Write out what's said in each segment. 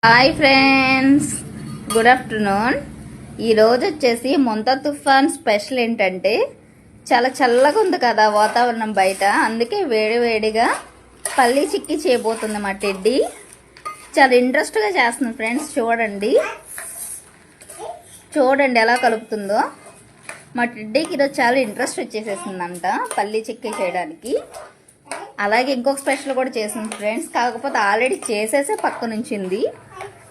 Hi friends, good afternoon. ఈరోజు వచ్చేసి మొంతా తుఫాన్ స్పెషల్ ఏంటంటే చాలా చల్లగా ఉంది కదా వాతావరణం బయట. అందుకే వేడివేడిగా పల్లి చిక్కీ చేయబోతుంది మా టెడ్డీ. చాలా ఇంట్రెస్ట్గా చేస్తుంది ఫ్రెండ్స్. చూడండి ఎలా కలుపుతుందో. మా టెడ్డీకి ఈరోజు చాలా ఇంట్రెస్ట్ వచ్చేసేసిందంట పల్లి చిక్కీ చేయడానికి. అలాగే ఇంకొక స్పెషల్ కూడా చేసింది ఫ్రెండ్స్. కాకపోతే ఆల్రెడీ చేసేసే పక్క నుంచింది,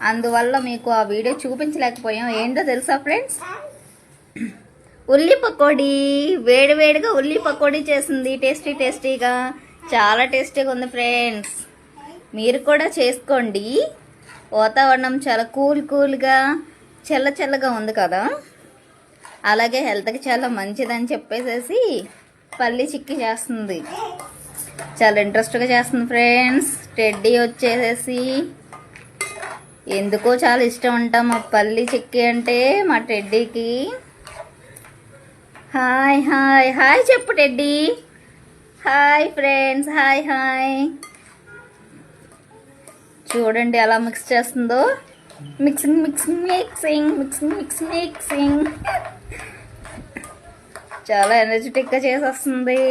అందువల్ల మీకు ఆ వీడియో చూపించలేకపోయాం. ఏంటో తెలుసా ఫ్రెండ్స్, ఉల్లి పకోడీ. వేడివేడిగా ఉల్లి పకోడీ చేసింది. టేస్టీగా, చాలా టేస్టీగా ఉంది ఫ్రెండ్స్. మీరు కూడా చేసుకోండి. వాతావరణం చాలా కూల్గా చల్లగా ఉంది కదా. అలాగే హెల్త్కి చాలా మంచిదని చెప్పేసేసి పల్లి చిక్కీ చేస్తుంది. చాలా ఇంట్రెస్ట్గా చేస్తుంది ఫ్రెండ్స్. టెడ్డీ వచ్చేసేసి ఎందుకో చాలా ఇష్టం అంట మా పల్లి చిక్కీ అంటే మా టెడ్డీకి. హాయ్ హాయ్ హాయ్ చెప్పు టెడ్డీ. Hi friends, hi. చూడండి ఎలా మిక్స్ చేస్తుందో. మిక్సింగ్ చాలా ఎనర్జెటిక్గా చేసేస్తుంది.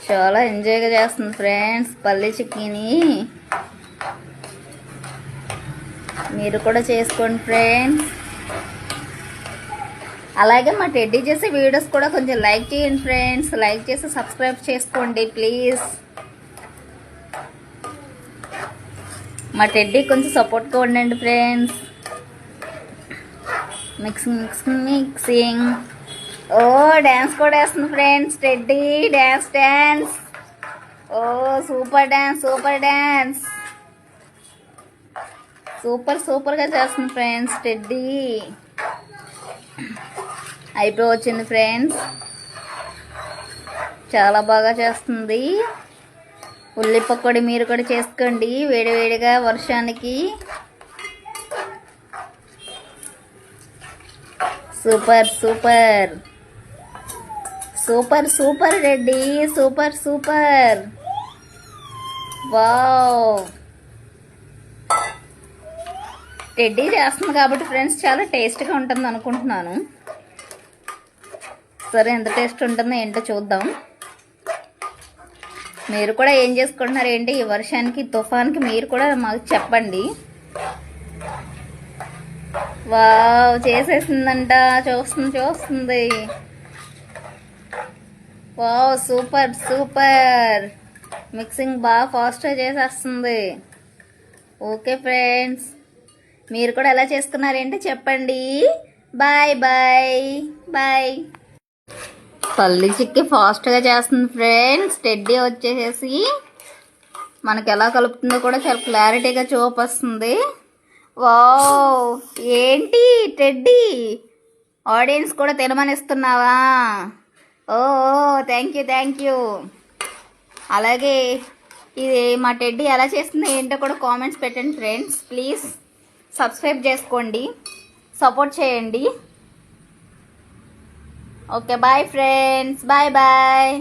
చాలా ఎంజాయ్గా చేస్తుంది ఫ్రెండ్స్ పల్లి చిక్కీని. మీరు కూడా చేసుకోండి ఫ్రెండ్స్. అలాగే మా టెడ్డీ చేసే వీడియోస్ కూడా కొంచెం లైక్ చేయండి ఫ్రెండ్స్. లైక్ చేసి సబ్స్క్రైబ్ చేసుకోండి ప్లీజ్. మా టెడ్డీ కొంచెం సపోర్ట్గా ఉండండి ఫ్రెండ్స్. మిక్సింగ్. ఓ డ్యాన్స్ కూడా వేస్తుంది ఫ్రెండ్స్ టెడ్డీ. డ్యాన్స్. ఓ సూపర్ డ్యాన్స్. సూపర్గా చేస్తుంది ఫ్రెండ్స్ టెడ్డీ. అయిపోవచ్చింది ఫ్రెండ్స్. చాలా బాగా చేస్తుంది. ఉల్లి పకోడీ మీరు కూడా చేసుకోండి వేడివేడిగా వర్షానికి. Super Reddy. Super. Wow. Teddy చేస్తుంది కాబట్టి ఫ్రెండ్స్ చాలా టేస్ట్గా ఉంటుంది అనుకుంటున్నాను. సరే, ఎంత టేస్ట్ ఉంటుందో ఏంటో చూద్దాం. మీరు కూడా ఏం చేసుకుంటున్నారు ఏంటి ఈ వర్షానికి, తుఫాన్కి మీరు కూడా మాకు చెప్పండి. వావ్, చేసేసిందంట. చూస్తుంది. Wow, super. మిక్సింగ్ బాగా ఫాస్ట్గా చేసేస్తుంది. ఓకే ఫ్రెండ్స్, మీరు కూడా ఎలా చేసుకున్నారేంటి చెప్పండి. బాయ్. పల్లి చిక్కీ ఫాస్ట్గా చేస్తుంది ఫ్రెండ్స్. టెడ్డీ వచ్చేసేసి మనకి ఎలా కలుపుతుందో కూడా చాలా క్లారిటీగా చూపిస్తుంది. వావ్, ఏంటి టెడ్డీ ఆడియన్స్ కూడా తినమనిస్తున్నావా? ఓ థ్యాంక్ యూ. అలాగే ఇది మా టెడ్డీ ఎలా చేస్తుందో ఏంటో కూడా కామెంట్స్ పెట్టండి ఫ్రెండ్స్. ప్లీజ్ సబ్స్క్రైబ్ చేసుకోండి, సపోర్ట్ చేయండి. Okay bye friends, bye.